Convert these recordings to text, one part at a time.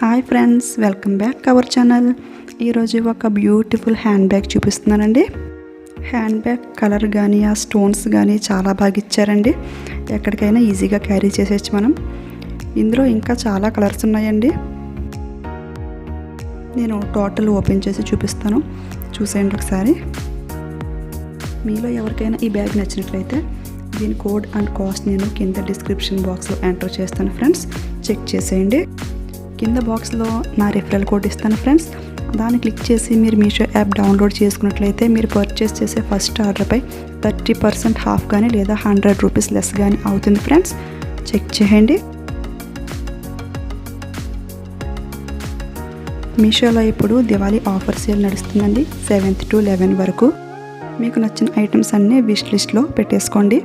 Hi friends, welcome back our channel. ఈరోజు ఒక beautiful hand bag చూపిస్తున్నానండి. హ్యాండ్ బ్యాగ్ కలర్ కానీ ఆ స్టోన్స్ కానీ చాలా బాగా ఇచ్చారండి. ఎక్కడికైనా ఈజీగా క్యారీ చేసేయచ్చు మనం. ఇందులో ఇంకా చాలా కలర్స్ ఉన్నాయండి. నేను టోటల్ ఓపెన్ చేసి చూపిస్తాను, చూసేయండి ఒకసారి. మీలో ఎవరికైనా ఈ బ్యాగ్ నచ్చినట్లయితే దీని కోడ్ అండ్ కాస్ట్ నేను కింద డిస్క్రిప్షన్ బాక్స్లో ఎంటర్ చేస్తాను ఫ్రెండ్స్, చెక్ చేసేయండి. కింద బాక్స్లో నా రిఫరల్ కోడ్ ఇస్తాను ఫ్రెండ్స్. దాన్ని క్లిక్ చేసి మీరు మీషో యాప్ డౌన్లోడ్ చేసుకున్నట్లయితే మీరు పర్చేస్ చేసే ఫస్ట్ ఆర్డర్పై 30% హాఫ్ కానీ లేదా 100 రూపీస్ లెస్ కానీ అవుతుంది ఫ్రెండ్స్, చెక్ చేయండి. మీషోలో ఇప్పుడు దివాళీ ఆఫర్ సేల్ నడుస్తుందండి. 7th to 11 వరకు మీకు నచ్చిన ఐటమ్స్ అన్నీ విష్ లిస్ట్లో పెట్టేసుకోండి.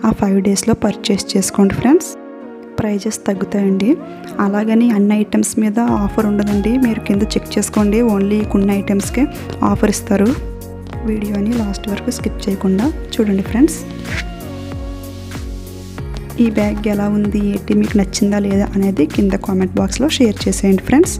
ఆ 5 డేస్లో పర్చేస్ చేసుకోండి ఫ్రెండ్స్. ప్రైజెస్ తగ్గుతాయండి. అలాగని అన్ని ఐటమ్స్ మీద ఆఫర్ ఉండదండి, మీరు కింద చెక్ చేసుకోండి. ఓన్లీ కొన్ని ఐటమ్స్కే ఆఫర్ ఇస్తారు. వీడియోని లాస్ట్ వరకు స్కిప్ చేయకుండా చూడండి ఫ్రెండ్స్. ఈ బ్యాగ్ ఎలా ఉంది ఏంటి, మీకు నచ్చిందా లేదా అనేది కింద కామెంట్ బాక్స్లో షేర్ చేసేయండి ఫ్రెండ్స్.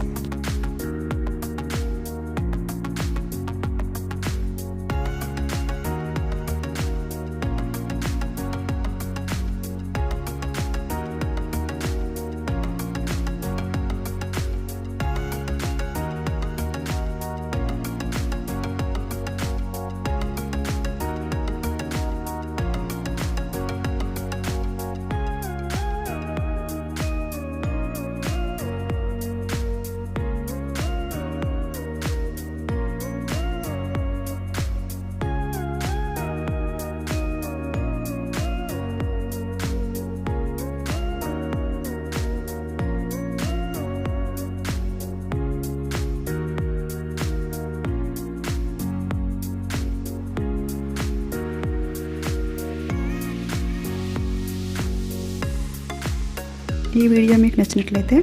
ఈ వీడియో మీకు నచ్చినట్లయితే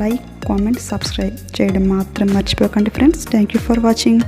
లైక్, కామెంట్, సబ్స్క్రైబ్ చేయడం మాత్రం మర్చిపోకండి friends. Thank you for watching.